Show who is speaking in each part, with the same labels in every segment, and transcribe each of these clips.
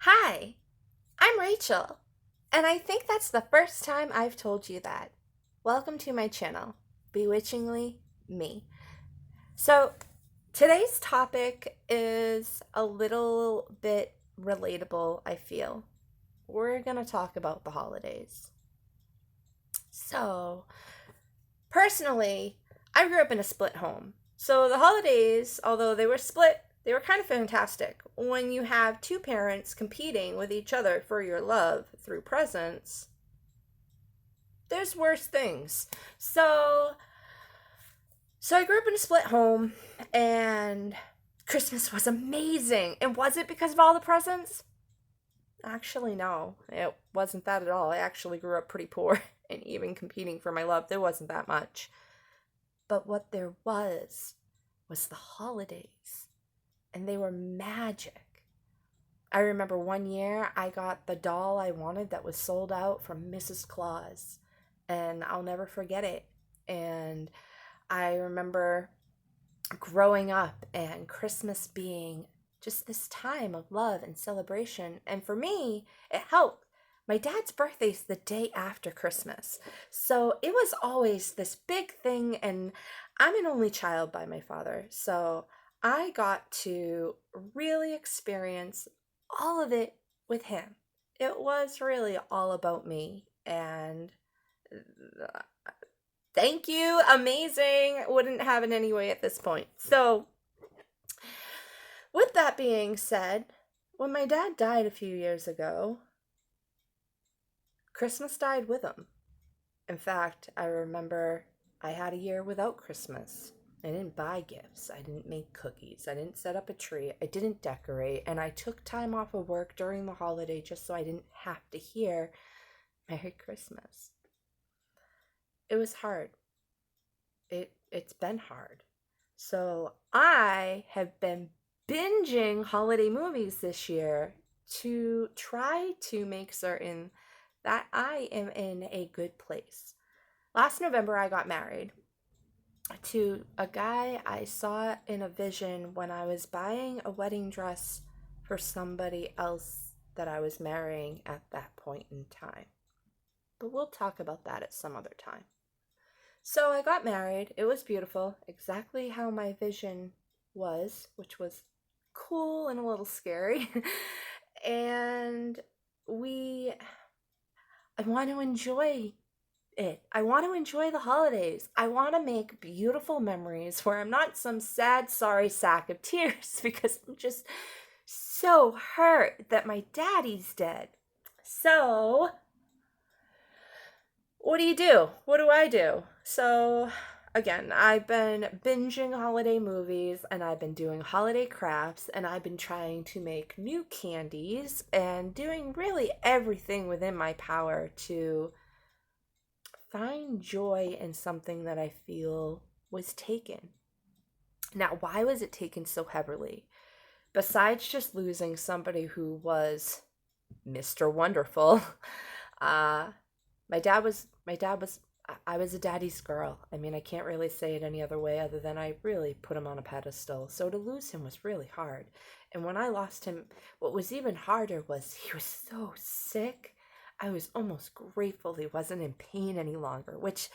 Speaker 1: Hi, I'm Rachel, and I think that's the first time I've told you that. Welcome to my channel, Bewitchingly Me. So, today's topic is a little bit relatable, I feel. We're going to talk about the holidays. So, personally, I grew up in a split home. So, the holidays, although they were split, they were kind of fantastic. When you have two parents competing with each other for your love through presents, there's worse things. So I grew up in a split home, and Christmas was amazing. And was it because of all the presents? Actually, no. It wasn't that at all. I actually grew up pretty poor, and even competing for my love, there wasn't that much. But what there was the holidays, and they were magic. I remember one year I got the doll I wanted that was sold out from Mrs. Claus, and I'll never forget it. And I remember growing up and Christmas being just this time of love and celebration. And for me, it helped. My dad's birthday's the day after Christmas. So it was always this big thing. And I'm an only child by my father. So I got to really experience all of it with him. It was really all about me. And thank you. Amazing. Wouldn't have it any way at this point. So, with that being said, when my dad died a few years ago, Christmas died with him. In fact, I remember I had a year without Christmas. I didn't buy gifts. I didn't make cookies. I didn't set up a tree. I didn't decorate. And I took time off of work during the holiday just so I didn't have to hear Merry Christmas. It was hard. It's been hard. So I have been binging holiday movies this year to try to make certain that I am in a good place. Last November, I got married to a guy I saw in a vision when I was buying a wedding dress for somebody else that I was marrying at that point in time. But we'll talk about that at some other time. So I got married. It was beautiful, exactly how my vision was, which was cool and a little scary. and we I want to enjoy it. I want to enjoy the holidays. I want to make beautiful memories where I'm not some sad, sorry sack of tears because I'm just so hurt that my daddy's dead. So, what do you do? What do I do? So, again, I've been binging holiday movies and I've been doing holiday crafts and I've been trying to make new candies and doing really everything within my power to find joy in something that I feel was taken. Now, why was it taken so heavily? Besides just losing somebody who was Mr. Wonderful, uh, my dad was I was a daddy's girl. I mean, I can't really say it any other way other than I really put him on a pedestal. So to lose him was really hard. And when I lost him, what was even harder was he was so sick. I was almost grateful he wasn't in pain any longer, which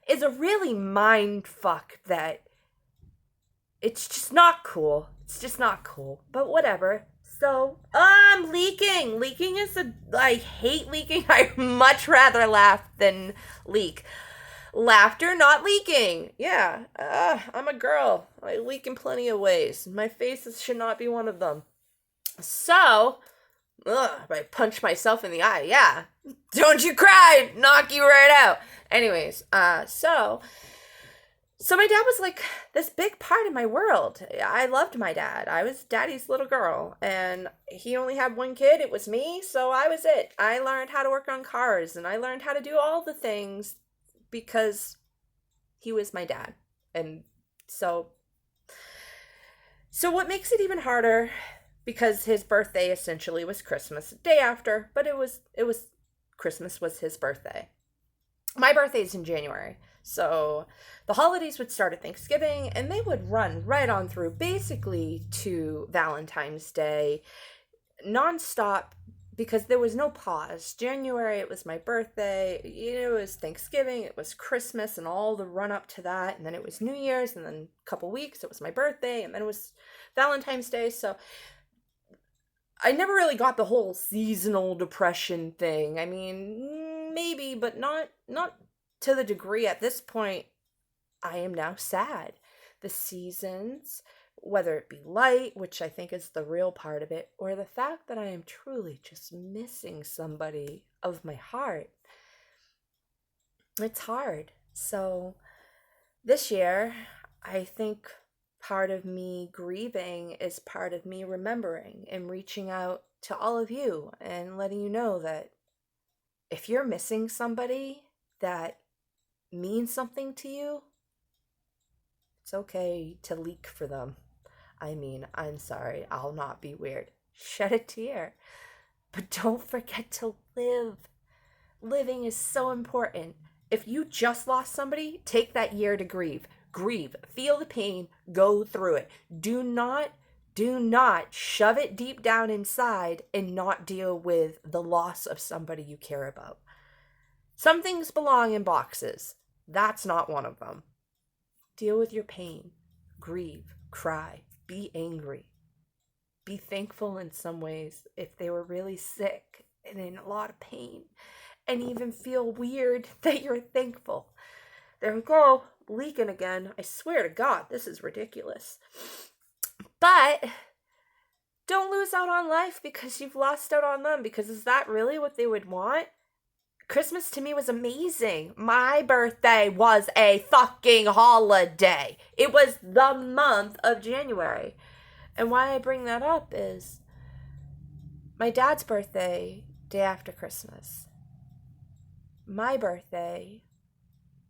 Speaker 1: is a really mind fuck that it's just not cool. It's just not cool. But whatever. So, I'm leaking. Leaking is I hate leaking. I much rather laugh than leak. Laughter, not leaking. Yeah, I'm a girl. I leak in plenty of ways. My faces should not be one of them. So, I punch myself in the eye. Yeah. Don't you cry. Knock you right out. Anyways, so my dad was like this big part of my world. I loved my dad. I was daddy's little girl, and he only had one kid. It was me, so I was it. I learned how to work on cars, and I learned how to do all the things because he was my dad. And so what makes it even harder, because his birthday essentially was Christmas the day after, but it was Christmas was his birthday. My birthday's in January. So the holidays would start at Thanksgiving and they would run right on through basically to Valentine's Day. nonstop because there was no pause. January, it was my birthday, it was Thanksgiving, it was Christmas and all the run up to that, and then it was New Year's, and then a couple weeks it was my birthday, and then it was Valentine's Day. So I never really got the whole seasonal depression thing. I mean, maybe, but not to the degree. At this point, I am now sad. The seasons, whether it be light, which I think is the real part of it, or the fact that I am truly just missing somebody of my heart, it's hard. So this year, I think part of me grieving is part of me remembering and reaching out to all of you and letting you know that if you're missing somebody that means something to you, it's okay to leak for them. I mean, I'm sorry, I'll not be weird. Shed a tear. But don't forget to live. Living is so important. If you just lost somebody, take that year to grieve. Grieve. Feel the pain. Go through it. Do not shove it deep down inside and not deal with the loss of somebody you care about. Some things belong in boxes. That's not one of them. Deal with your pain. Grieve. Cry. Be angry. Be thankful in some ways if they were really sick and in a lot of pain. And even feel weird that you're thankful. There we go. Leaking again. I swear to God, this is ridiculous. But don't lose out on life because you've lost out on them. Because is that really what they would want? Christmas to me was amazing. My birthday was a fucking holiday. It was the month of January. And why I bring that up is my dad's birthday, day after Christmas. My birthday,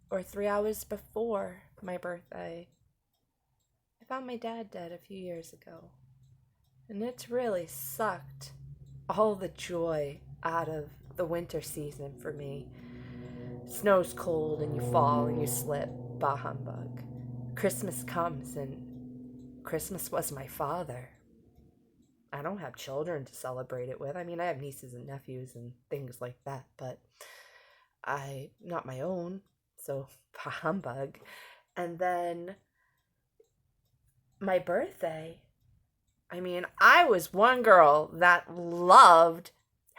Speaker 1: or 3 hours before my birthday, I found my dad dead a few years ago. And it's really sucked all the joy out of the winter season for me. Snow's cold and you fall and you slip. Bah humbug. Christmas comes and Christmas was my father. I don't have children to celebrate it with. I mean, I have nieces and nephews and things like that, but not my own. So, bah humbug. And then my birthday. I mean, I was one girl that loved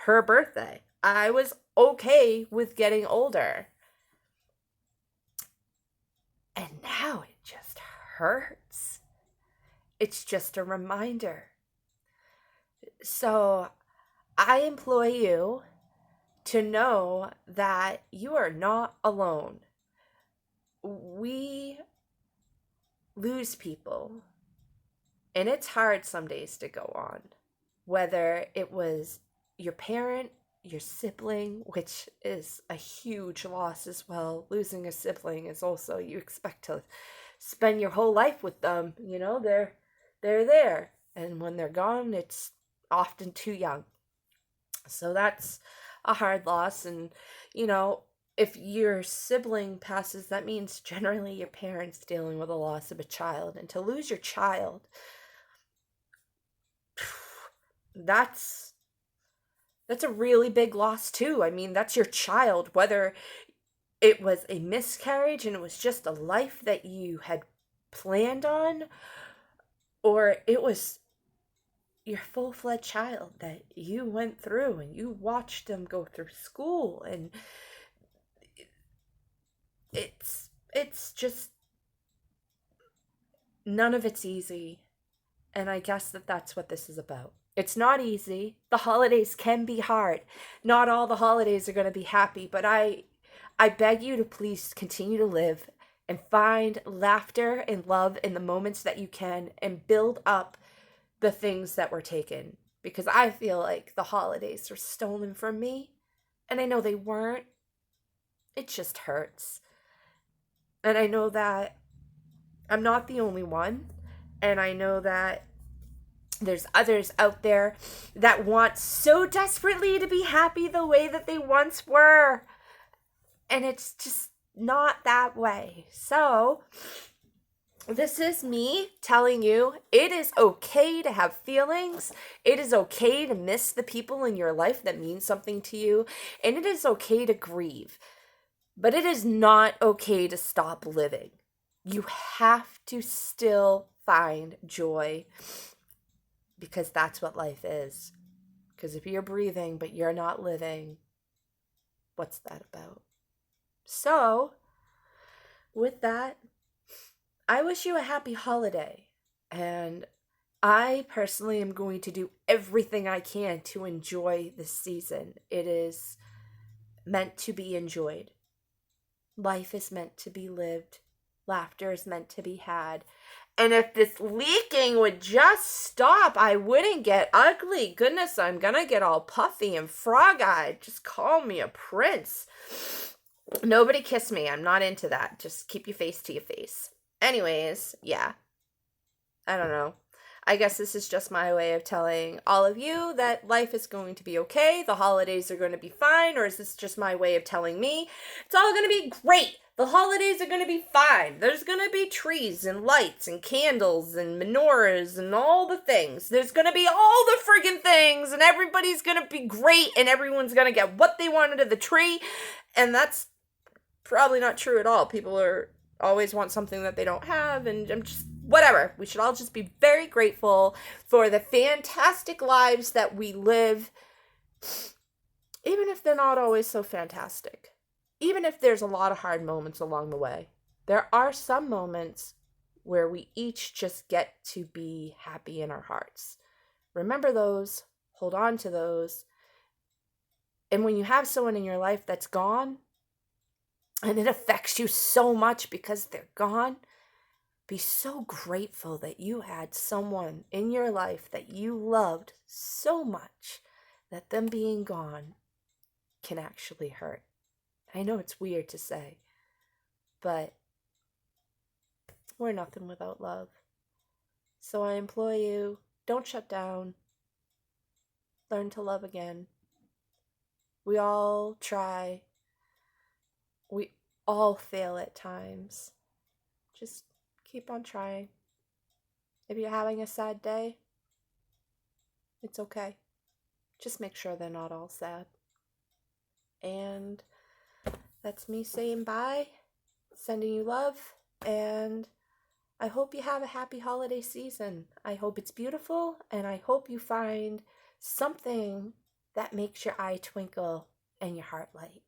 Speaker 1: her birthday. I was okay with getting older. And now it just hurts. It's just a reminder. So I implore you to know that you are not alone. We lose people, and it's hard some days to go on. Whether it was your parent, your sibling, which is a huge loss as well. Losing a sibling is also, you expect to spend your whole life with them. You know, they're there. And when they're gone, it's often too young. So that's a hard loss. And, if your sibling passes, that means generally your parents dealing with the loss of a child. And to lose your child, that's a really big loss too. I mean, that's your child, whether it was a miscarriage and it was just a life that you had planned on, or it was your full-fledged child that you went through and you watched them go through school, and it's just, none of it's easy. And I guess that's what this is about. It's not easy. The holidays can be hard. Not all the holidays are going to be happy, but I beg you to please continue to live and find laughter and love in the moments that you can, and build up the things that were taken. Because I feel like the holidays were stolen from me, and I know they weren't. It just hurts. And I know that I'm not the only one, and I know that there's others out there that want so desperately to be happy the way that they once were. And it's just not that way. So This is me telling you it is okay to have feelings. It is okay to miss the people in your life that mean something to you. And it is okay to grieve. But it is not okay to stop living. You have to still find joy because that's what life is. Because if you're breathing but you're not living, what's that about? So, with that, I wish you a happy holiday. And I personally am going to do everything I can to enjoy this season. It is meant to be enjoyed. Life is meant to be lived. Laughter is meant to be had. And if this leaking would just stop, I wouldn't get ugly. Goodness, I'm gonna get all puffy and frog-eyed. Just call me a prince. Nobody kiss me. I'm not into that. Just keep your face to your face. Anyways, yeah. I don't know. I guess this is just my way of telling all of you that life is going to be okay. The holidays are going to be fine. Or is this just my way of telling me it's all going to be great? The holidays are going to be fine. There's going to be trees and lights and candles and menorahs and all the things. There's going to be all the friggin' things, and everybody's going to be great, and everyone's going to get what they wanted of the tree. And that's probably not true at all. People are always want something that they don't have, and I'm just whatever. We should all just be very grateful for the fantastic lives that we live, even if they're not always so fantastic. Even if there's a lot of hard moments along the way, there are some moments where we each just get to be happy in our hearts. Remember those, hold on to those. And when you have someone in your life that's gone, and it affects you so much because they're gone, be so grateful that you had someone in your life that you loved so much that them being gone can actually hurt. I know it's weird to say, but we're nothing without love. So I implore you, don't shut down. Learn to love again. We all try. We all fail at times. Just keep on trying. If you're having a sad day, it's okay. Just make sure they're not all sad. And that's me saying bye, sending you love, and I hope you have a happy holiday season. I hope it's beautiful, and I hope you find something that makes your eye twinkle and your heart light.